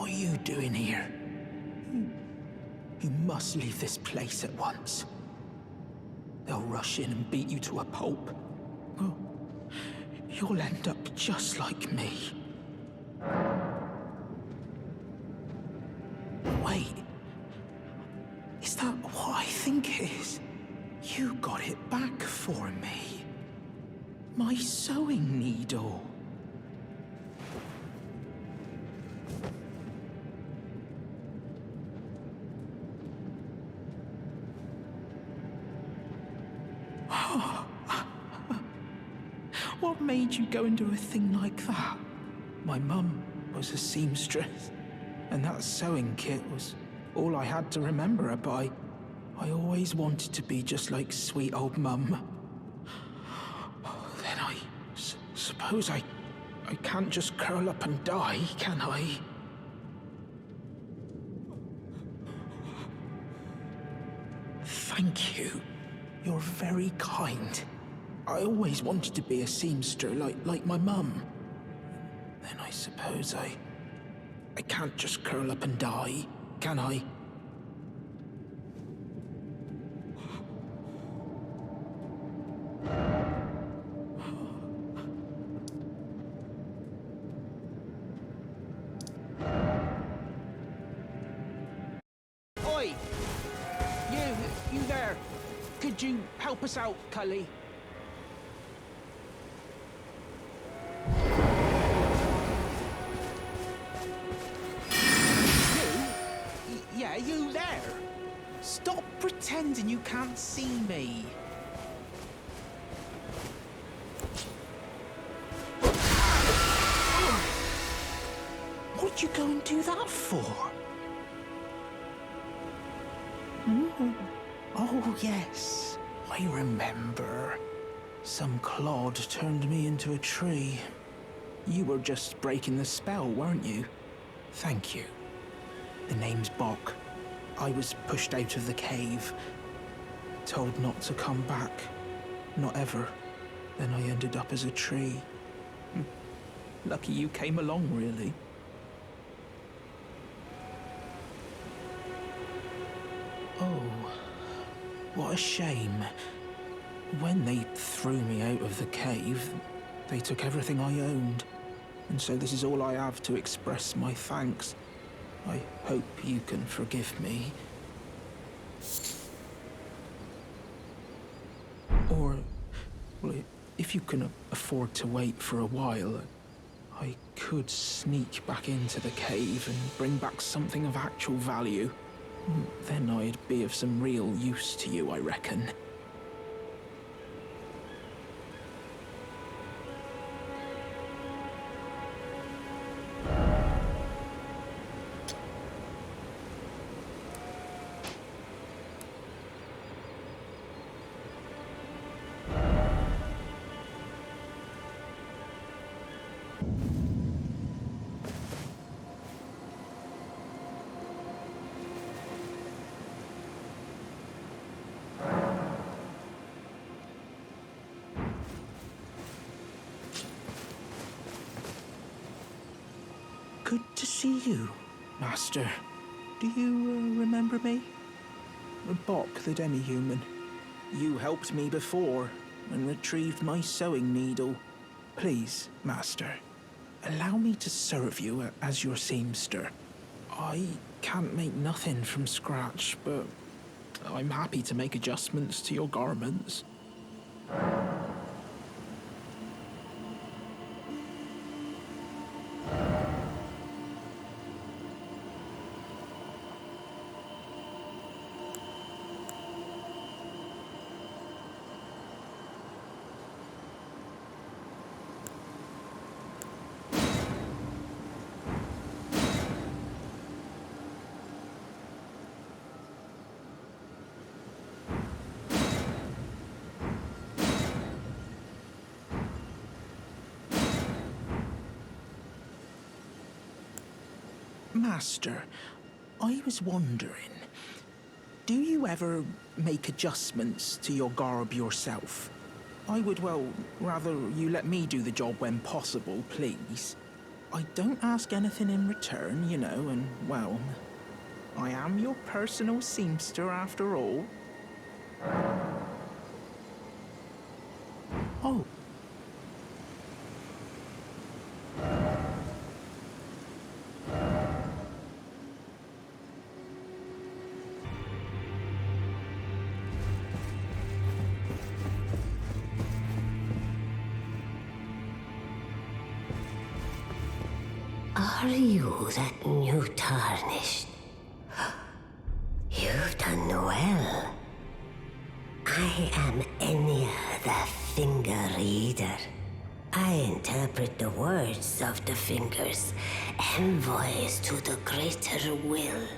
What are you doing here? You must leave this place at once. They'll rush in and beat you to a pulp. Oh, you'll end up just like me. Wait. Is that what I think it is? You got it back for me. My sewing needle. What made you go and do a thing like that? My mum was a seamstress, and that sewing kit was all I had to remember her by. I always wanted to be just like sweet old Mum. Then I suppose I can't just curl up and die, can I? Thank you. You're very kind. I always wanted to be a seamster like my mum. Then I suppose I can't just curl up and die, can I? Oi! You there! Could you help us out, Cully? Yeah, you there! Stop pretending you can't see me. What'd you go and do that for? Oh, yes. I remember. Some clod turned me into a tree. You were just breaking the spell, weren't you? Thank you. The name's Boc. I was pushed out of the cave. Told not to come back. Not ever. Then I ended up as a tree. Lucky you came along, really. Oh, what a shame. When they threw me out of the cave, they took everything I owned. And so this is all I have to express my thanks. I hope you can forgive me. Or, well, if you can afford to wait for a while, I could sneak back into the cave and bring back something of actual value. Then I'd be of some real use to you, I reckon. Good to see you, Master. Do you remember me? Boc the Demi-Human. You helped me before and retrieved my sewing needle. Please, Master, allow me to serve you as your seamster. I can't make nothing from scratch, but I'm happy to make adjustments to your garments. Master, I was wondering, do you ever make adjustments to your garb yourself? I would, well, rather you let me do the job when possible, please. I don't ask anything in return, you know, and, well, I am your personal seamster after all. Oh. Are you that new tarnished? You've done well. I am Enia, the Finger Reader. I interpret the words of the fingers, envoys to the greater will.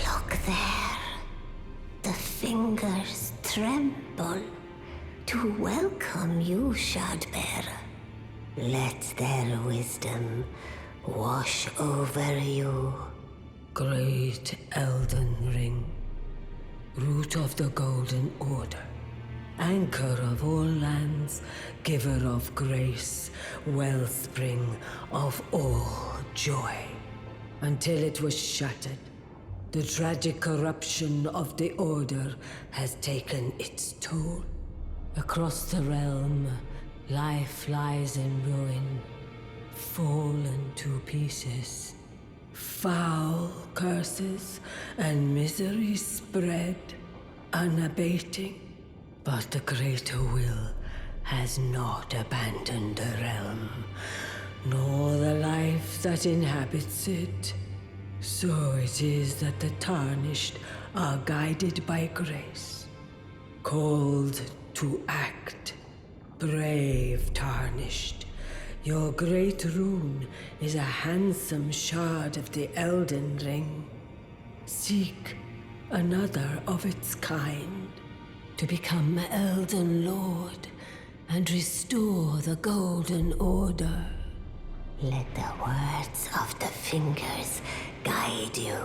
Look there. The fingers tremble to welcome you, Shardbearer. Let their wisdom wash over you. Great Elden Ring, root of the Golden Order, anchor of all lands, giver of grace, wellspring of all joy. Until it was shattered, the tragic corruption of the Order has taken its toll. Across the realm, life lies in ruin, fallen to pieces. Foul curses and misery spread, unabating. But the greater will has not abandoned the realm, nor the life that inhabits it. So it is that the tarnished are guided by grace, called to act. Brave tarnished, your great rune is a handsome shard of the Elden Ring. Seek another of its kind to become Elden Lord and restore the Golden Order. Let the words of the fingers guide you.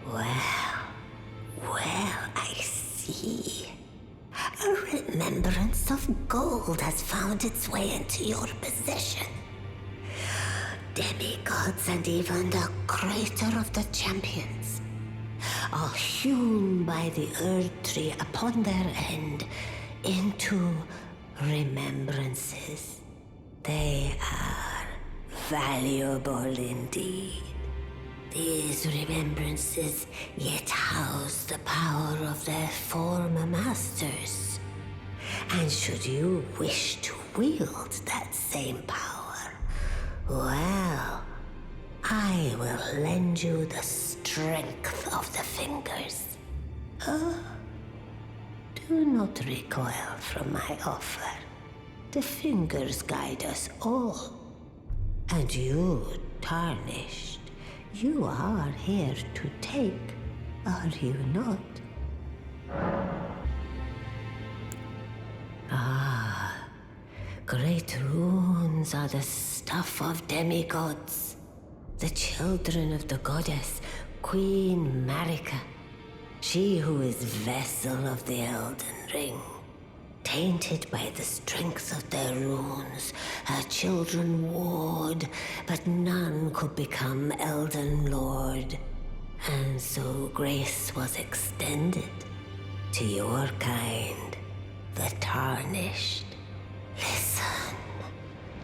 Well, I see. A remembrance of gold has found its way into your possession. Demigods and even the creator of the champions are hewn by the Earth Tree upon their end into remembrances. They are valuable indeed. These remembrances yet house the power of their former masters. And should you wish to wield that same power, well, I will lend you the strength of the fingers. Do not recoil from my offer. The fingers guide us all. And you, tarnished, you are here to take, are you not? Great runes are the stuff of demigods, the children of the goddess Queen Marika, she who is vessel of the Elden Ring. Tainted by the strength of their runes, her children warred, but none could become Elden Lord. And so grace was extended to your kind, the tarnished. Listen,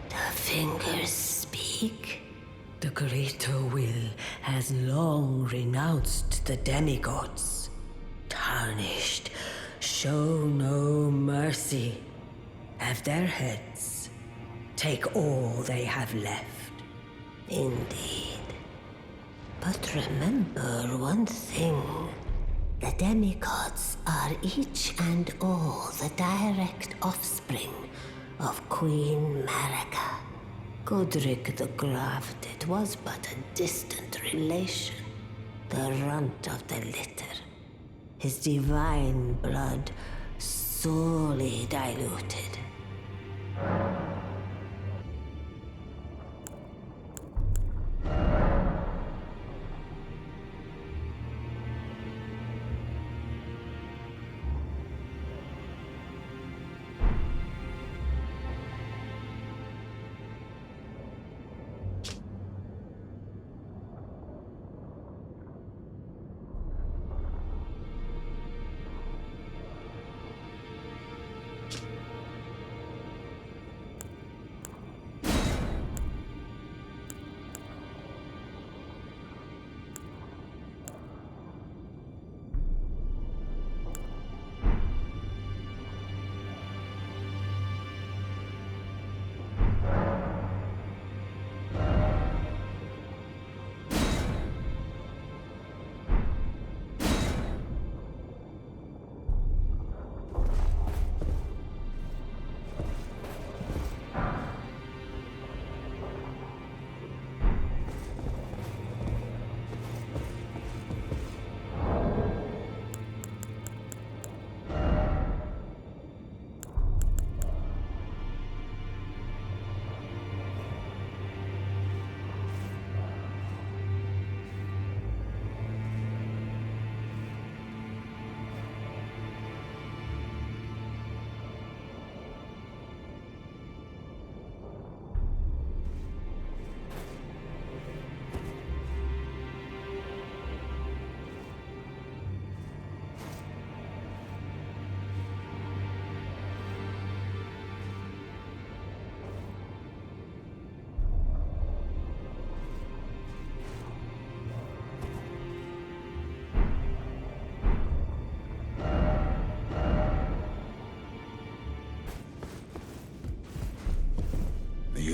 the fingers speak. The greater will has long renounced the demigods. Tarnished, show no mercy. Have their heads. Take all they have left. Indeed. But remember one thing. The demigods are each and all the direct offspring of Queen Marika. Godric the Grafted was but a distant relation, the runt of the litter. His divine blood sorely diluted.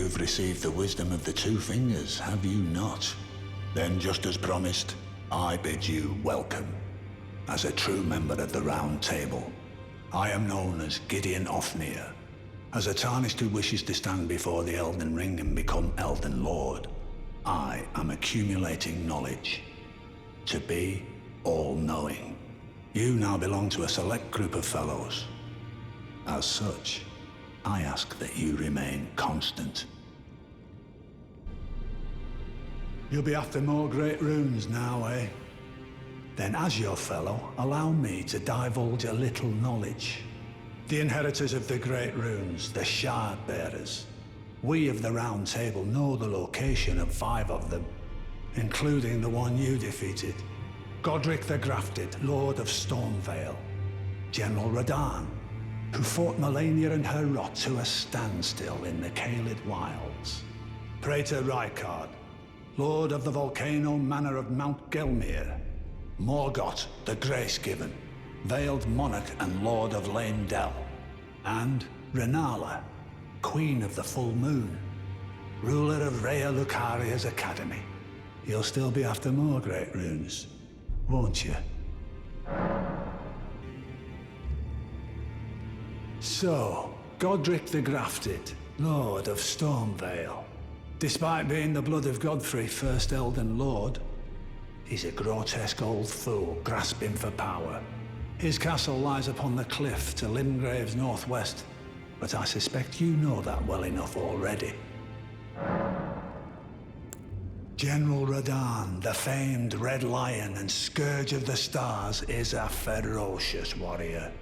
You've received the wisdom of the Two Fingers, have you not? Then, just as promised, I bid you welcome. As a true member of the Roundtable, I am known as Gideon Ofnir. As a Tarnished who wishes to stand before the Elden Ring and become Elden Lord, I am accumulating knowledge. To be all-knowing. You now belong to a select group of fellows. As such, I ask that you remain constant. You'll be after more great runes now, eh? Then as your fellow, allow me to divulge a little knowledge. The inheritors of the great runes, the Shard Bearers. We of the Round Table know the location of 5 of them, including the one you defeated. Godric the Grafted, Lord of Stormvale. General Radahn, who fought Melina and her rot to a standstill in the Caelid Wilds. Praetor Rykard, Lord of the Volcano Manor of Mount Gelmir. Morgott the Grace-Given, Veiled Monarch and Lord of Leyndell. And Renala, Queen of the Full Moon, ruler of Raya Lucaria's Academy. You'll still be after more great runes, won't you? So, Godric the Grafted, Lord of Stormvale. Despite being the blood of Godfrey, first Elden Lord, he's a grotesque old fool grasping for power. His castle lies upon the cliff to Limgrave's northwest, but I suspect you know that well enough already. General Radahn, the famed Red Lion and Scourge of the Stars, is a ferocious warrior.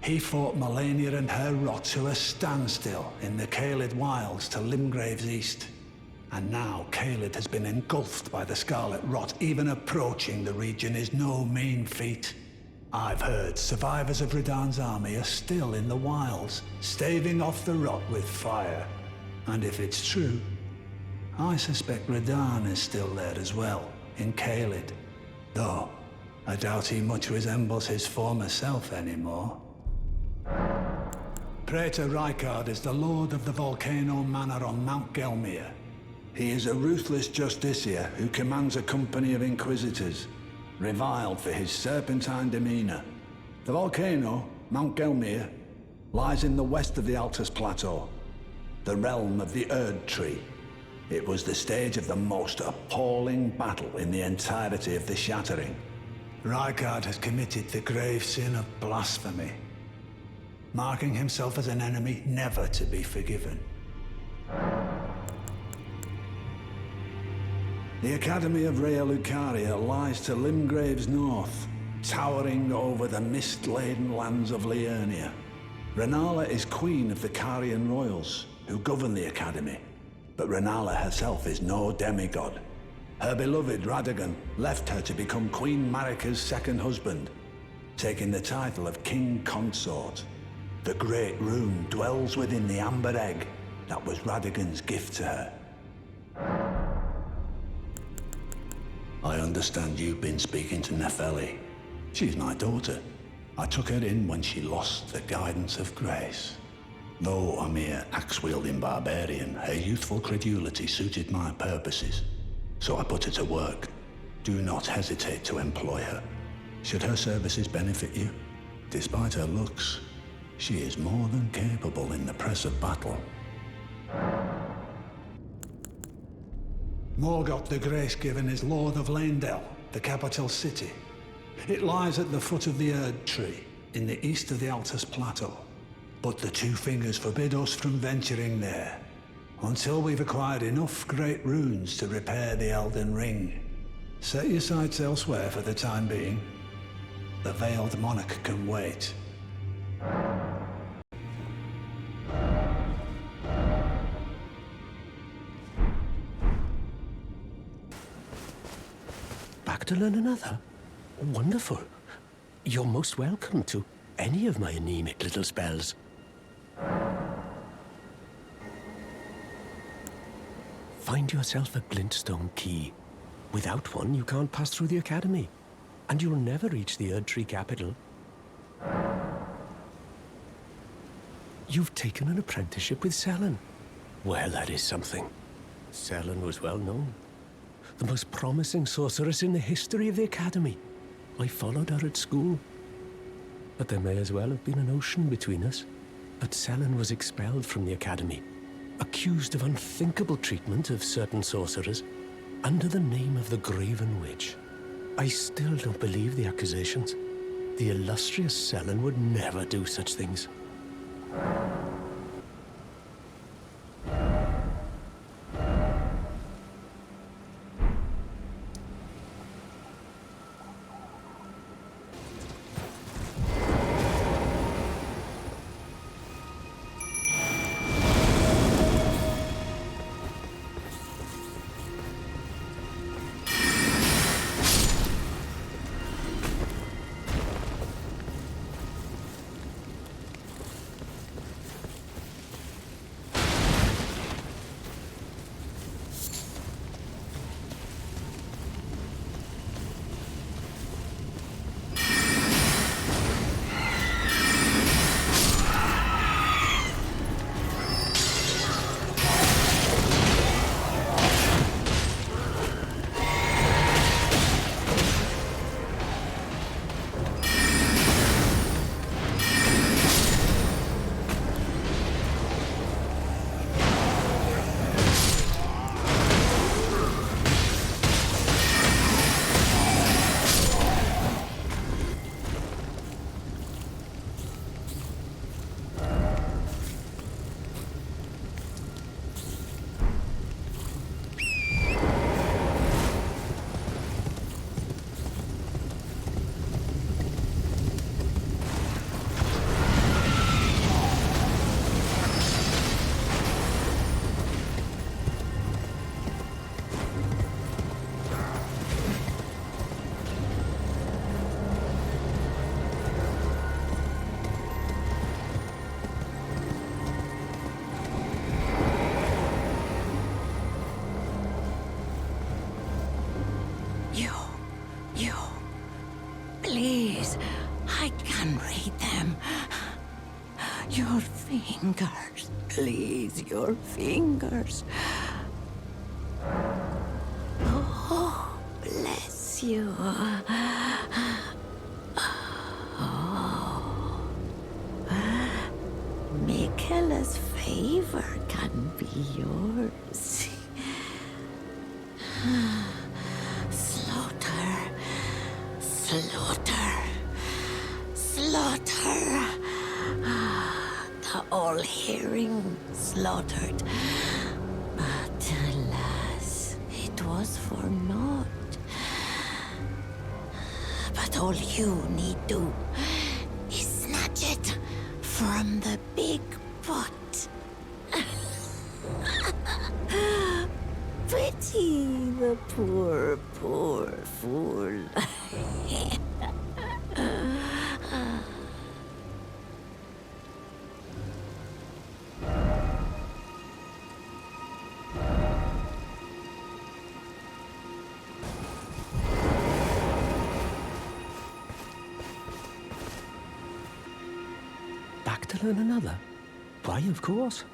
He fought Melina and her rot to a standstill in the Caelid Wilds to Limgrave's east. And now Caelid has been engulfed by the Scarlet Rot. Even approaching the region is no mean feat. I've heard survivors of Radahn's army are still in the wilds, staving off the rot with fire. And if it's true, I suspect Radahn is still there as well, in Caelid. Though, I doubt he much resembles his former self anymore. Praetor Rykard is the Lord of the Volcano Manor on Mount Gelmir. He is a ruthless justiciar who commands a company of inquisitors, reviled for his serpentine demeanor. The volcano, Mount Gelmir, lies in the west of the Altus Plateau, the realm of the Erd Tree. It was the stage of the most appalling battle in the entirety of the Shattering. Rykard has committed the grave sin of blasphemy, marking himself as an enemy never to be forgiven. The Academy of Raya Lucaria lies to Limgrave's north, towering over the mist-laden lands of Liurnia. Renala is queen of the Carian royals, who govern the Academy, but Renala herself is no demigod. Her beloved Radagon left her to become Queen Marika's second husband, taking the title of King Consort. The Great Rune dwells within the Amber Egg that was Radagon's gift to her. I understand you've been speaking to Nefeli. She's my daughter. I took her in when she lost the guidance of grace. Though a mere axe-wielding barbarian, her youthful credulity suited my purposes. So I put her to work. Do not hesitate to employ her. Should her services benefit you, despite her looks, she is more than capable in the press of battle. Morgott the Grace-Given is Lord of Leyndell, the capital city. It lies at the foot of the Erd Tree, in the east of the Altus Plateau. But the Two Fingers forbid us from venturing there, until we've acquired enough great runes to repair the Elden Ring. Set your sights elsewhere for the time being. The Veiled Monarch can wait. Back to learn another? Wonderful. You're most welcome to any of my anemic little spells. Find yourself a Glintstone key. Without one, you can't pass through the Academy, and you'll never reach the Erd Tree capital. You've taken an apprenticeship with Selen. Well, that is something. Selen was well known. The most promising sorceress in the history of the Academy. I followed her at school. But there may as well have been an ocean between us. But Selen was expelled from the Academy, accused of unthinkable treatment of certain sorcerers, under the name of the Graven Witch. I still don't believe the accusations. The illustrious Selen would never do such things. Please, I can read them. Your fingers, please, your fingers. Oh, bless you. Oh. Michaela's favor can be yours. Slaughter. The all-hearing slaughtered. But alas, it was for naught. But all you need do is snatch it from the big pot. Pity the poor fool. Back to learn another? Why, of course.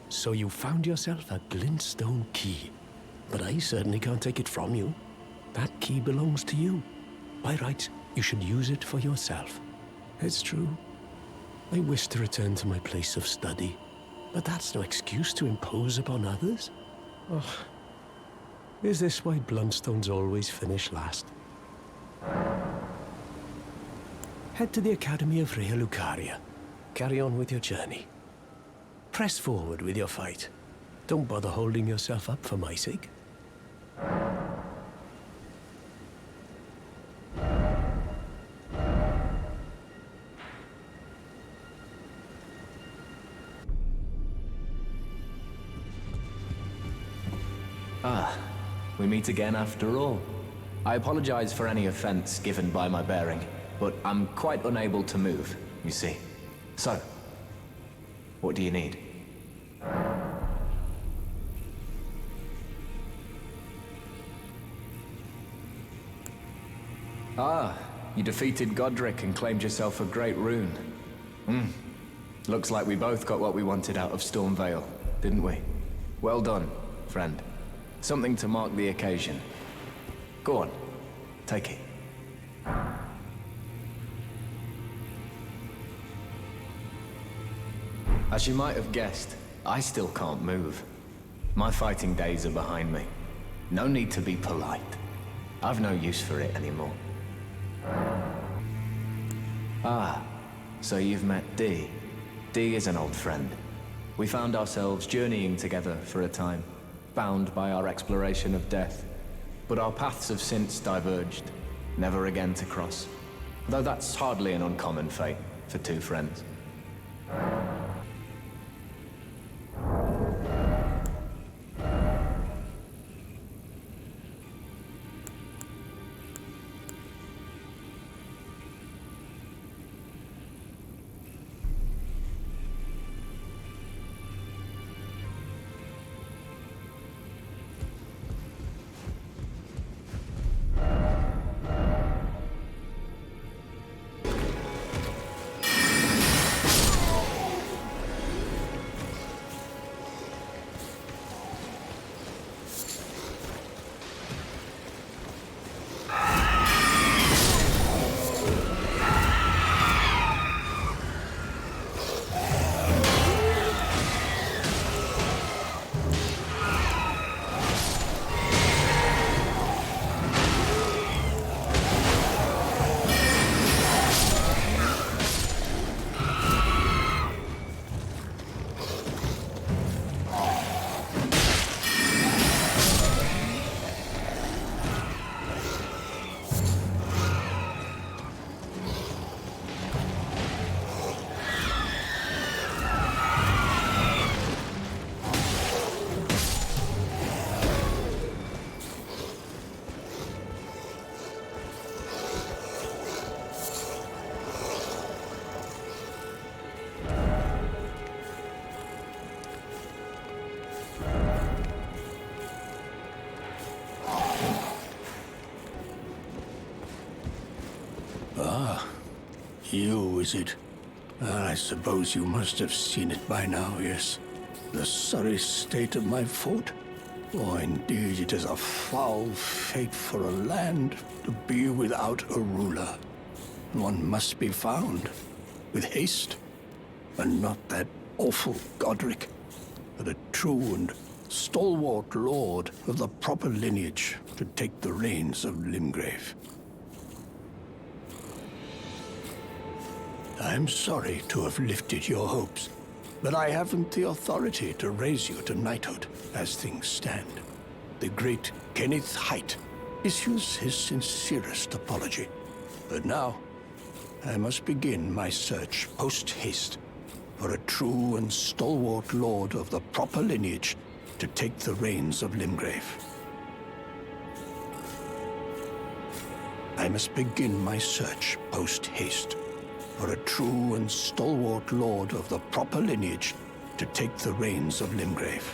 So you found yourself a Glintstone key. But I certainly can't take it from you. That key belongs to you. By rights, you should use it for yourself. It's true. I wish to return to my place of study, but that's no excuse to impose upon others. Oh, is this why Bluntstones always finish last? Head to the Academy of Raya Lucaria. Carry on with your journey. Press forward with your fight. Don't bother holding yourself up for my sake. Ah, we meet again after all. I apologize for any offense given by my bearing, but I'm quite unable to move, you see. So, what do you need? Ah, you defeated Godric and claimed yourself a great rune. Looks like we both got what we wanted out of Stormvale, didn't we? Well done, friend. Something to mark the occasion. Go on, take it. As you might have guessed, I still can't move. My fighting days are behind me. No need to be polite. I've no use for it anymore. Ah, so you've met Dee. Dee is an old friend. We found ourselves journeying together for a time, bound by our exploration of death. But our paths have since diverged, never again to cross. Though that's hardly an uncommon fate for two friends. You, is it? I suppose you must have seen it by now, yes. The sorry state of my fort? Oh, indeed, it is a foul fate for a land to be without a ruler. One must be found, with haste, and not that awful Godric, but a true and stalwart lord of the proper lineage to take the reins of Limgrave. I'm sorry to have lifted your hopes, but I haven't the authority to raise you to knighthood as things stand. The great Kenneth Haight issues his sincerest apology. But now, I must begin my search post-haste for a true and stalwart lord of the proper lineage to take the reins of Limgrave. I must begin my search post-haste for a true and stalwart lord of the proper lineage to take the reins of Limgrave.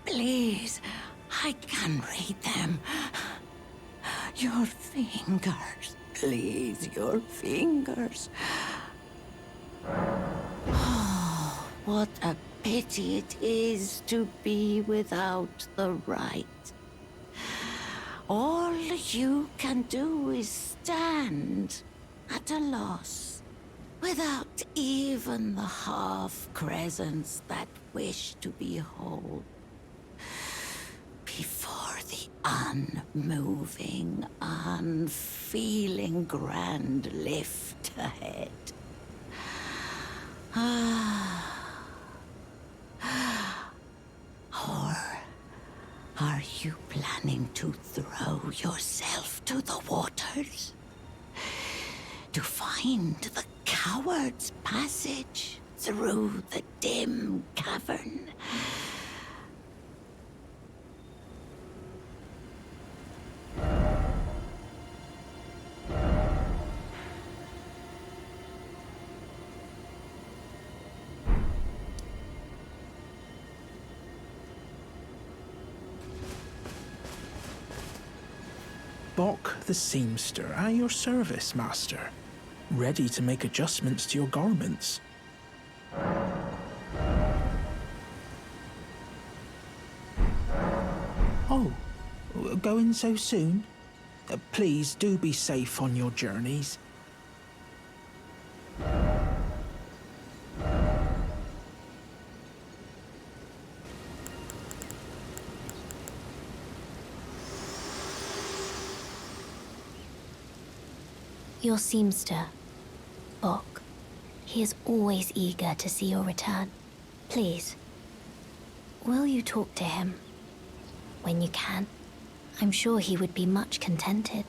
Please, I can read them. Your fingers, please, your fingers. Oh, what a pity it is to be without the right. All you can do is stand at a loss, without even the half-crescents that wish to behold. Before the unmoving, unfeeling grand lift ahead. Or are you planning to throw yourself to the waters? To find the coward's passage through the dim cavern? Boc the Seamster, at your service, master. Ready to make adjustments to your garments. Oh, going so soon? Please do be safe on your journeys. Your seamster, Boc. He is always eager to see your return. Please, will you talk to him? When you can. I'm sure he would be much contented.